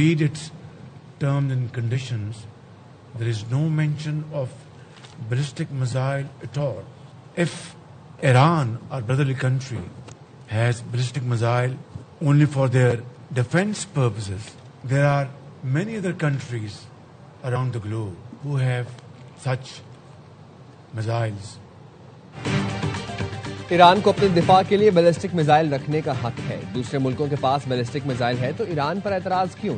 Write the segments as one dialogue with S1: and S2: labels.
S1: read its terms and conditions, there is no mention of ballistic missile at all. If Iran, our brotherly country, has ballistic missile only for their defense purposes, there are many other countries around the globe who have such missiles.
S2: Iran को अपने दिफा के लिए ballistic missile रखने का हक है। दूसरे मुल्कों के पास बैलिस्टिक मिसाइल है तो ईरान पर एतराज क्यों?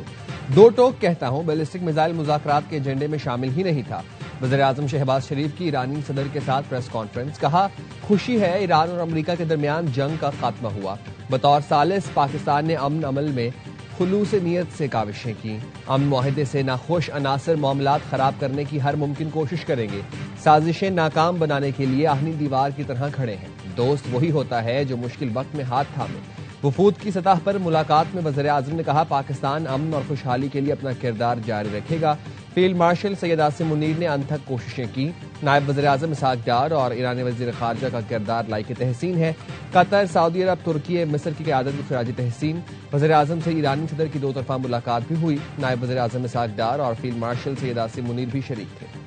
S2: दो टोक कहता हूं, बैलिस्टिक मिसाइल मुज़ाकरात के एजेंडे में शामिल ही नहीं था। वज़ीर-ए-आज़म शहबाज शरीफ की ईरानी सदर के साथ प्रेस कॉन्फ्रेंस, कहा खुशी है ईरान और अमेरिका के दरमियान जंग का खात्मा हुआ। बतौर सालिस पाकिस्तान ने अमन अमल में खुलूस नीयत से काविशें की। अमन मुआहिदे से नाखुश अनासर मामलात खराब करने की हर मुमकिन कोशिश करेंगे। साजिशें नाकाम बनाने के लिए आहनी दीवार की तरह खड़े हैं। दोस्त वही होता है जो मुश्किल वक्त में हाथ थामे। वफूद की सतह पर मुलाकात में वज़ीर-ए-आज़म ने कहा पाकिस्तान अमन और खुशहाली के लिए अपना किरदार जारी रखेगा। फील्ड मार्शल सैयद आसिम मुनीर ने अनथक कोशिशें की। नायब वज़ीर-ए-आज़म इसहाक डार और ईरानी वज़ीर ख़ारजा का किरदार लायक तहसीन है। कतर, सऊदी अरब, तुर्की, मिस्र की क़यादत में खराज तहसीन। वज़ीर-ए-आज़म से ईरानी सदर की दो तरफा मुलाकात भी हुई। नायब वज़ीर-ए-आज़म इसहाक डार और फील्ड मार्शल सैयद आसिम मुनीर भी शरीक थे।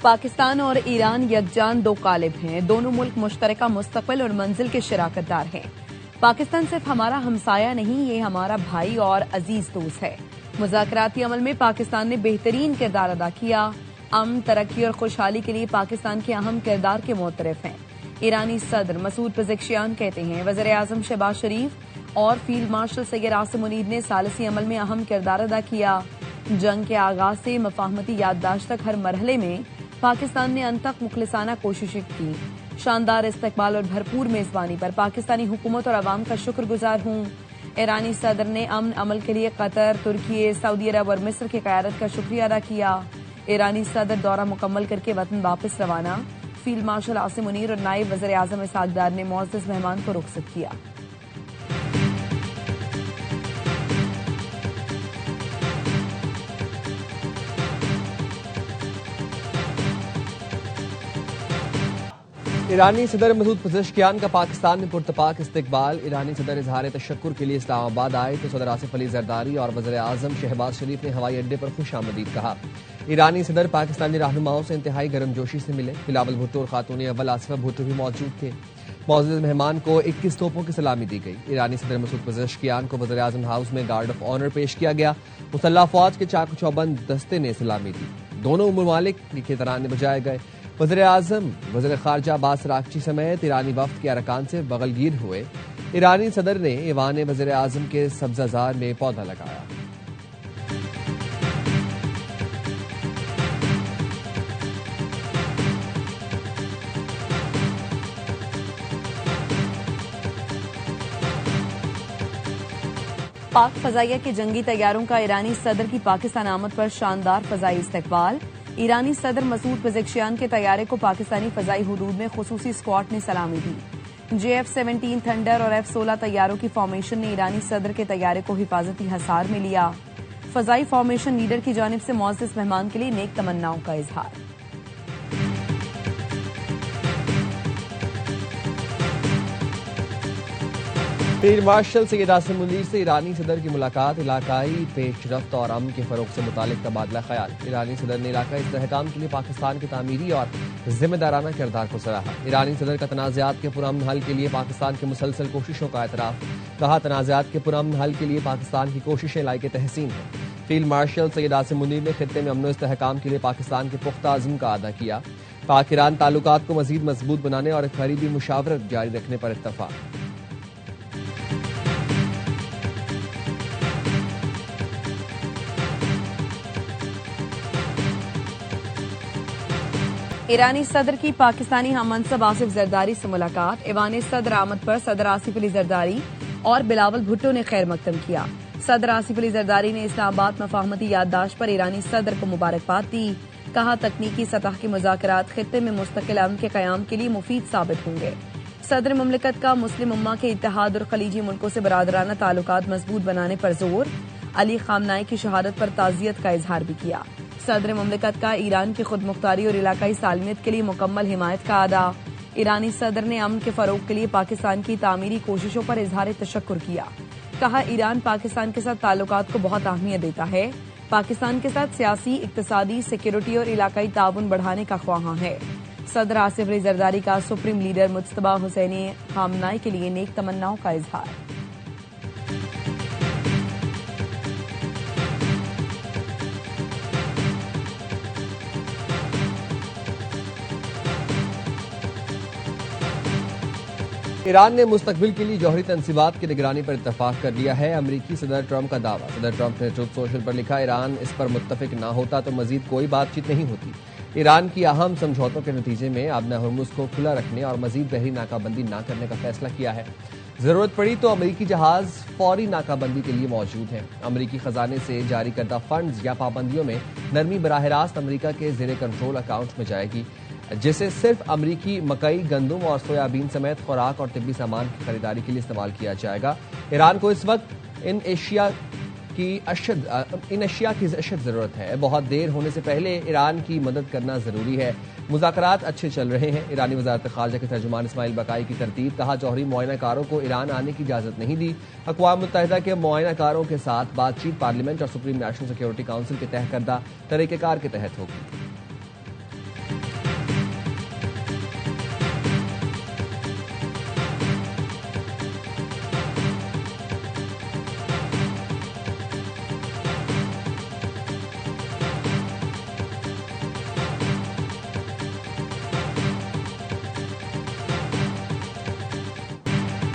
S3: पाकिस्तान और ईरान यकजान दो कालिब हैं। दोनों मुल्क मुश्तरका मुस्तकबिल और मंजिल के शराकतदार हैं। पाकिस्तान सिर्फ हमारा हमसाया नहीं, ये हमारा भाई और अजीज दोस्त है। मुज़ाकराती अमल में पाकिस्तान ने बेहतरीन किरदार अदा किया। अमन, तरक्की और खुशहाली के लिए पाकिस्तान के अहम किरदार के मोतरफ हैं। ईरानी सदर मसूद पेज़ेश्कियान कहते हैं वज़ीर-ए-आज़म शहबाज शरीफ और फील्ड मार्शल सैयद आसिम मुनीर ने सालिसी अमल में अहम किरदार अदा किया। जंग के आगाज से मफाहमती याददाश्त तक हर मरहले में पाकिस्तान ने अनतक मुखलिसाना कोशिशें की। शानदार इस्तकबाल और भरपूर मेजबानी पर पाकिस्तानी हुकूमत और अवाम का शुक्रगुजार हूं। ईरानी सदर ने अमन अमल के लिए कतर, तुर्की, सऊदी अरब और मिस्र की क़यादत का शुक्रिया अदा किया। ईरानी सदर दौरा मुकम्मल करके वतन वापस रवाना। फील्ड मार्शल आसिम मुनीर और नायब वज़ीर-ए-आज़म इसहाक डार ने मुअज़्ज़ज़ मेहमान को रुखसत किया।
S2: ईरानी सदर मसूद पेज़ेश्कियान का पाकिस्तान में पुरतपाक इस्तकबाल। ईरानी सदर इजहार तशक्कुर के लिए इस्लामाबाद आए तो सदर आसिफ अली जरदारी और वज़ीर-ए-आज़म शहबाज शरीफ ने हवाई अड्डे पर खुशामदीद कहा। ईरानी सदर पाकिस्तानी रहनुमाओं से इंतहाई गर्मजोशी से मिले। बिलावल भुट्टो और खातून अव्वल आसिफा भुट्टो भी मौजूद थे। मुअज़्ज़ज़ मेहमान को 21 तोपों की सलामी दी गई। ईरानी सदर मसूद पेज़ेश्कियान को वज़ीर-ए-आज़म हाउस में गार्ड ऑफ ऑनर पेश किया गया। मुसल्लह फौज के चाक चौबंद दस्ते ने सलामी दी। दोनों ममालिक के तराने बजाए गए। वज़ीर-ए-आज़म, वज़ीर ख़ारजा अब्बास अराग़ची समेत ईरानी वफ़द के अरकान से बगलगीर हुए। ईरानी सदर ने ईवान वज़ीर-ए-आज़म के सब्ज़ाज़ार में पौधा लगाया।
S3: पाक फ़ज़ाइया के जंगी तैयारों का ईरानी सदर की पाकिस्तान आमद पर शानदार फ़ज़ाई इस्तकबाल। ईरानी सदर मसूद पेज़ेश्कियान के तैयारे को पाकिस्तानी फ़ज़ाई हुदूद में खुसूसी स्क्वाड ने सलामी दी। JF-17 थंडर और F-16 तैयारों की फॉर्मेशन ने ईरानी सदर के तैयारे को हिफाजती हसार में लिया। फ़ज़ाई फॉर्मेशन लीडर की जानिब से मुअज़्ज़ज़ मेहमान के लिए नेक तमन्नाओं का इजहार।
S2: फील्ड मार्शल सैयद आसिम मुनीर से ईरानी सदर की मुलाकात। इलाकाई पेशरफ्त और अमन के फरोग से मुतालिक तबादला ख्याल। ईरानी सदर ने इलाकाई इस्तेहकाम के लिए पाकिस्तान के तामीरी और जिम्मेदाराना किरदार को सराहा। ईरानी सदर का तनाज़ात के पुरअमन हल के लिए पाकिस्तान की मुसलसल कोशिशों का एतराफ़। कहा तनाज़ात के पुरअमन हल के लिए पाकिस्तान की कोशिशें लायक तहसीन हैं। फील्ड मार्शल सैयद आसिम मुनीर ने खित्ते में अमन इस्तेहकाम के लिए पाकिस्तान के पुख्ता अज़्म का अदा किया। पाक ईरान ताल्लुकात को मज़ीद मजबूत बनाने और करीबी मुशावरत जारी रखने पर इत्तफ़ाक़।
S3: ईरानी सदर की पाकिस्तानी हम मनसब आसिफ जरदारी से मुलाकात। ईवान सदर आमद पर सदर आसिफ अली जरदारी और बिलावल भुट्टो ने खैर मकदम किया। सदर आसिफ अली जरदारी ने इस्लामाबाद मफाहमती याददाश्त पर ईरानी सदर को मुबारकबाद दी। कहा तकनीकी सतह के मुज़ाकरात खित्ते में मुस्तकिल अमन के क़याम के लिए मुफीद साबित होंगे। सदर मुमलिकत का मुस्लिम उम्मा के इत्तेहाद और खलीजी मुल्कों से बरादराना ताल्लुकात मजबूत बनाने पर जोर। अली खामनाई की शहादत पर ताजियत का इजहार भी किया। सदर मुमलिकत का ईरान की खुद मुख्तारी और इलाकाई सालमियत के लिए मुकम्मल हिमायत का अदा। ईरानी सदर ने अमन के फरोग के लिए पाकिस्तान की तामीरी कोशिशों पर इजहार तशक्कुर किया। कहा, ईरान पाकिस्तान के साथ ताल्लुकात को बहुत अहमियत देता है। पाकिस्तान के साथ सियासी, इक्तिसादी, सिक्योरिटी और इलाकाई ताउन बढ़ाने का ख्वाहां है। सदर आसिफ अली जरदारी का supreme leader Mojtaba Hosseini Khamenei के लिए नेक तमन्नाओं का इजहार।
S2: ईरान ने मुस्तकबिल के लिए जौहरी तनसीबात की निगरानी पर इत्तफाक कर लिया है। अमरीकी सदर ट्रंप का दावा। सदर ट्रंप ने ट्रुथ सोशल पर लिखा, ईरान इस पर मुत्तफिक ना होता तो मजीद कोई बातचीत नहीं होती। ईरान की अहम समझौतों के नतीजे में आबना हुर्मुज को खुला रखने और मजीद बहरी नाकाबंदी न करने का फैसला किया है। जरूरत पड़ी तो अमरीकी जहाज फौरी नाकाबंदी के लिए मौजूद हैं। अमरीकी खजाने से जारी करदा फंड्स या पाबंदियों में नरमी बराह रास्त अमरीका के जेर कंट्रोल अकाउंट में जाएगी, जिसे सिर्फ अमरीकी मकई, गंदम और सोयाबीन समेत खुराक और तिब्बी सामान की खरीदारी के लिए इस्तेमाल किया जाएगा। ईरान को इस वक्त इन अशिया की अशद जरूरत है। बहुत देर होने से पहले ईरान की मदद करना जरूरी है। मुज़ाकरात अच्छे चल रहे हैं। ईरानी वज़ारत ख़ारजा के तर्जुमान इस्माइल बकाई की तरतीब। कहा, जौहरी मुआयनाकारों को ईरान आने की इजाजत नहीं दी। अक़वाम मुत्तहिदा के मुआयनाकारों के साथ बातचीत पार्लियामेंट और सुप्रीम नेशनल सिक्योरिटी काउंसिल के तय करदा तरीक़ेकार के तहत होगी।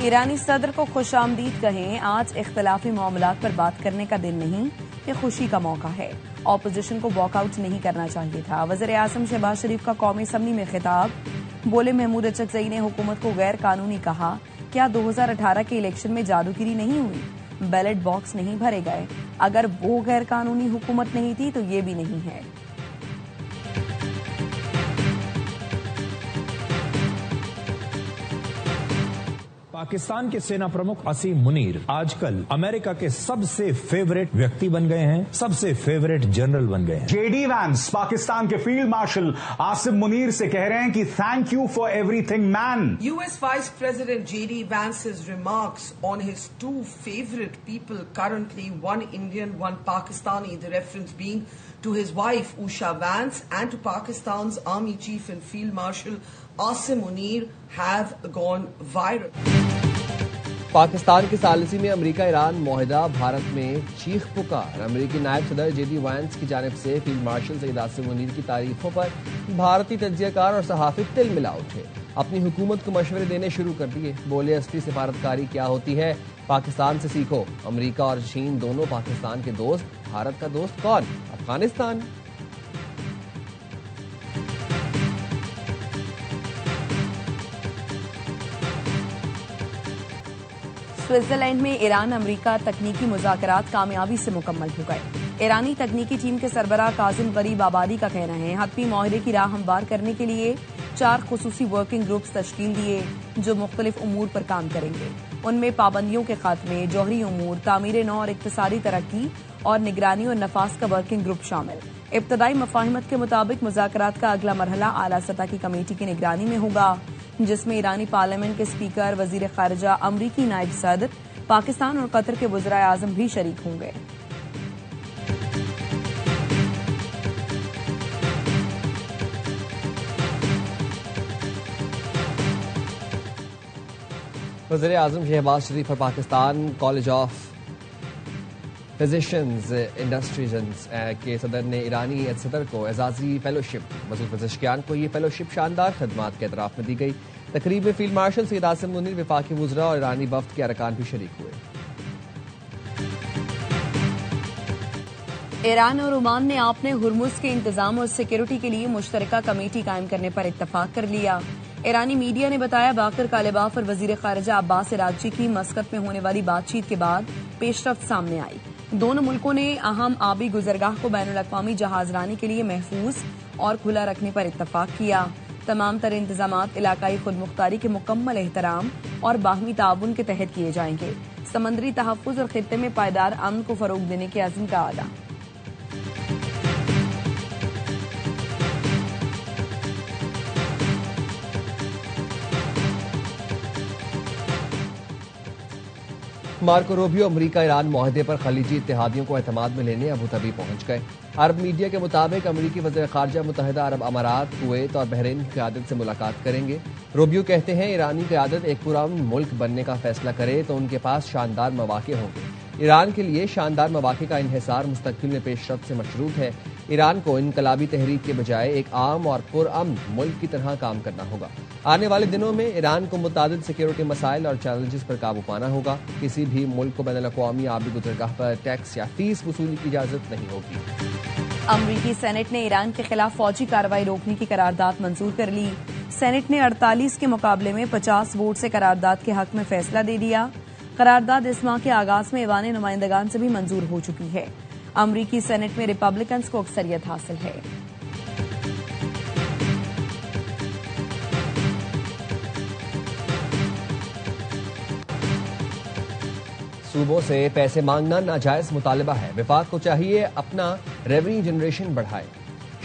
S3: ईरानी सदर को खुशामदीद कहें। आज इख्तलाफी मामलात पर बात करने का दिन नहीं, ये खुशी का मौका है। ऑपोजिशन को वॉकआउट नहीं करना चाहिए था। वज़ीर आज़म शहबाज शरीफ का कौमी असम्बली में खिताब। बोले, महमूद अचकज़ई ने हुकूमत को गैर कानूनी कहा। क्या 2018 के इलेक्शन में जादूगिरी नहीं हुई? बैलेट बॉक्स नहीं भरे गए। अगर वो गैर कानूनी हुकूमत नहीं थी तो ये भी नहीं है।
S4: पाकिस्तान के सेना प्रमुख असीम मुनीर आजकल अमेरिका के सबसे फेवरेट व्यक्ति बन गए हैं, सबसे फेवरेट जनरल बन गए हैं।
S5: जेडी वैंस पाकिस्तान के फील्ड मार्शल आसिम मुनीर से कह रहे हैं कि thank you for everything man.
S6: US Vice President J.D. Vance's remarks on his two favorite people currently, one Indian, one Pakistani, the reference being to his wife Usha Vance and to Pakistan's Army Chief and Field Marshal Asim Munir have gone viral.
S2: Pakistan की सालिसी में America Iran मुआहिदा, Bharat में चीख पुकार। अमेरिकी नायब सदर JD Vance की जानिब से फील्ड मार्शल सईद आसिम मुनीर की तारीफों पर भारतीय तज्जियाकार और सहाफी तिल मिला उठे। अपनी हुकूमत को मशवरे देने शुरू कर दिए। बोले, असली सिफारतकारी क्या होती है, पाकिस्तान से सीखो। अमेरिका और चीन दोनों पाकिस्तान के दोस्त। भारत का दोस्त कौन? अफगानिस्तान।
S3: स्विट्जरलैंड में ईरान अमेरिका तकनीकी मुज़ाकरात कामयाबी से मुकम्मल हो गए। ईरानी तकनीकी टीम के सरबराह काजिम गरीब आबादी का कहना है, हतमी माहिरे की राह हमवार करने के लिए 4 खुसूसी वर्किंग ग्रुप्स तश्कील दिए जो मुख्तलिफ उमूर पर काम करेंगे। उनमें पाबंदियों के खात्मे, जौहरी उमूर, तामीर नौ और इक्तिसादी तरक्की और निगरानी और नफास का वर्किंग ग्रुप शामिल। इब्तदाई मफाहिमत के मुताबिक मुज़ाकरात का अगला मरहला आला सतह की कमेटी की निगरानी में होगा, जिसमें ईरानी पार्लियामेंट के स्पीकर, वजीर खारजा, अमरीकी नायब सदर, पाकिस्तान और कतर के वज़राए आज़म भी शरीक होंगे।
S2: वज़ीर आज़म शहबाज शरीफ और Pakistan college of physicians industries के सदर ने ईरानी सदर को एजाजी फेलोशिप। मसूद पज़ेश्कियान को ये फेलोशिप शानदार खदमात के एतराफ़ में दी गई। तकरीब में फील्ड मार्शल सईद आसिम मुनीर, वफाकी वुज़रा और ईरानी वफ्द के अरकान भी शरीक हुए।
S3: ईरान और ओमान ने आपने हुर्मुज के इंतजाम और सिक्योरिटी के लिए मुश्तरका कमेटी कायम करने पर इत्तफाक कर लिया। ईरानी मीडिया ने बताया, बाकर कालिबाफ और वजीर खारजा अब्बास अरागची की मस्कत में होने वाली बातचीत के बाद पेशरफ्त सामने आई। दोनों मुल्कों ने अहम आबी गुजरगाह को बैनुल अक़वामी जहाजरानी के लिए महफूज और खुला रखने पर इत्तफाक किया। तमाम तर इंतजामात इलाकाई खुद मुख्तारी के मुकम्मल एहतराम और बाहमी ताउन के तहत किए जाएंगे। समंदरी तहफ़्फ़ुज़ और खित्ते में पायदार अमन को फरोग देने के अज़्म का अदा।
S2: मार्को रूबियो अमरीका ईरान मुआहदे पर खलीजी इत्तेहादियों को एतमाद में लेने अबू धाबी पहुंच गए। अरब मीडिया के मुताबिक अमरीकी वज़ीर ख़ारजा मुत्तहिदा अरब अमारात, कुवैत और बहरीन की क़यादत से मुलाकात करेंगे। रूबियो कहते हैं ईरानी क़यादत एक पुरअमन मुल्क बनने का फैसला करे तो उनके पास शानदार मौक़े होंगे। ईरान के लिए शानदार मौक़े का इन्हिसार मुस्तक़बिल में पेशरफ्त से मशरूत है। ईरान को इनकलाबी तहरीक के बजाय एक आम और पुरअमन मुल्क की तरह काम करना होगा। आने वाले दिनों में ईरान को मुतादिद सिक्योरिटी मसाइल और चैलेंजेस पर काबू पाना होगा। किसी भी मुल्क को बैनुल-अक़वामी आबी गुज़रगाह पर टैक्स या फीस वसूली की इजाज़त नहीं होगी।
S3: अमरीकी सेनेट ने ईरान के खिलाफ फौजी कार्रवाई रोकने की करारदाद मंजूर कर ली। सेनेट ने 48 के मुकाबले में 50 वोट से करारदाद के हक में फैसला दे दिया। करारदाद इस माह के आगाज में ईवान नुमाइंदगान से भी मंजूर हो चुकी है। अमरीकी सेनेट में रिपब्लिकन्स को अक्सरियत हासिल है।
S2: सूबों से पैसे मांगना नाजायज मुतालबा है। विफाक को चाहिए अपना रेवेन्यू जनरेशन बढ़ाए,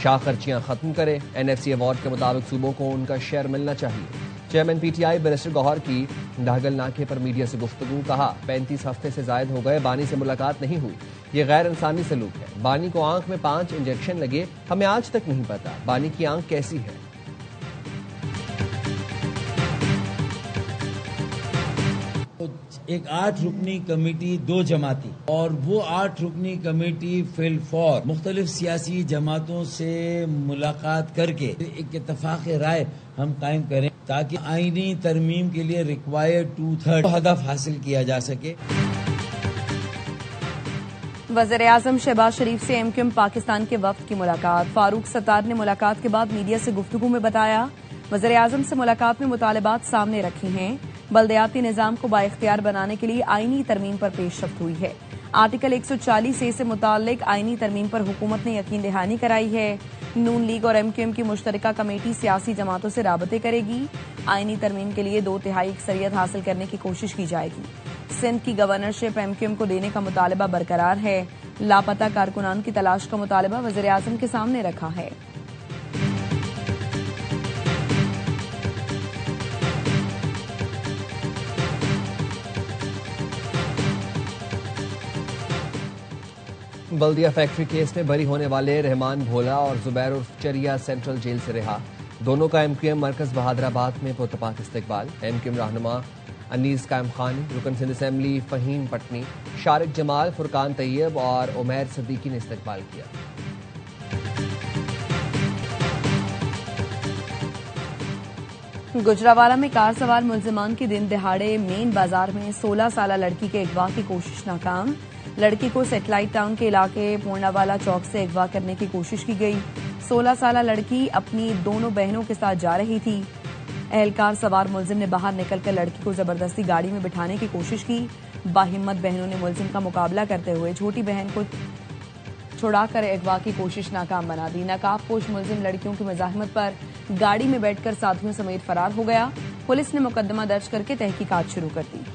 S2: शाह खर्चियां खत्म करे। NFC अवार्ड के मुताबिक सूबों को उनका शेयर मिलना चाहिए। चेयरमैन PTI बैरिस्टर गौहर की डाहगल नाके पर मीडिया से गुफ्तगू। कहा 35 हफ्ते से जायद हो गए, बानी से मुलाकात नहीं हुई। ये गैर इंसानी सलूक है। बानी को आंख में 5 इंजेक्शन लगे, हमें आज तक नहीं पता बानी की आंख कैसी है।
S7: एक 8 रुकनी कमेटी 2 जमाती, और वो 8 रुकनी कमेटी फिल फॉर मुख्तलिफ सियासी जमातों से मुलाकात करके एक इत्तफाक राय हम कायम करें ताकि आईनी तरमीम के लिए रिक्वायर्ड 2/3 हदफ हासिल किया जा सके।
S3: वज़ीर-ए-आज़म शहबाज शरीफ से MQM पाकिस्तान के वफ्द की मुलाकात। फारूक सत्तार ने मुलाकात के बाद मीडिया से गुफ्तगू में बताया, वज़ीर-ए-आज़म से मुलाकात में मुतालबात सामने रखे हैं। बल्दियाती निज़ाम को बाइख्तियार बनाने के लिए आईनी तरमीम पर पेशरफ्त हुई है। आर्टिकल 140A से मुताल्लिक आईनी तरमीम पर हुकूमत ने यकीन दहानी कराई है। नून लीग और MQM की मुश्तरका कमेटी सियासी जमातों से राबते करेगी। आईनी तरमीम के लिए 2/3 अक्सरियत हासिल करने की कोशिश की जाएगी। सिंध की गवर्नरशिप MQM को देने का मुतालबा बरकरार है। लापता कारकुनान की तलाश का मुतालबा वज़ीर-ए-आज़म के सामने रखा है।
S2: बल्दिया फैक्ट्री केस में बरी होने वाले रहमान भोला और जुबैर उर्फ चरिया सेंट्रल जेल से रिहा। दोनों का MQM मरकज बहादुराबाद में पुरतपाक इस्तकबाल। MQM रहनुमा अनीस कायम खान, रुकन सिंध असेंबली फहीम पटनी, शारिक जमाल, फुरकान तैयब और उमैर सदीकी ने इस्तकबाल किया।
S3: गुजरावाला में कार सवार मुल्जिमान की दिन दिहाड़े मेन बाजार में 16 साला लड़की के अगवा की कोशिश नाकाम। लड़की को सेटेलाइट टाउन के इलाके पूर्णावाला चौक से अगवा करने की कोशिश की गई। 16 साला लड़की अपनी दोनों बहनों के साथ जा रही थी। एहलकार सवार मुल्जिम ने बाहर निकलकर लड़की को जबरदस्ती गाड़ी में बिठाने की कोशिश की। बाहिम्मत बहनों ने मुल्जिम का मुकाबला करते हुए छोटी बहन को छुड़ाकर अगवा की कोशिश नाकाम बना दी। नकाबपोश मुल्जिम लड़कियों की मज़ाहमत पर गाड़ी में बैठकर साथियों समेत फरार हो गया। पुलिस ने मुकदमा दर्ज करके तहकीकात शुरू कर दी।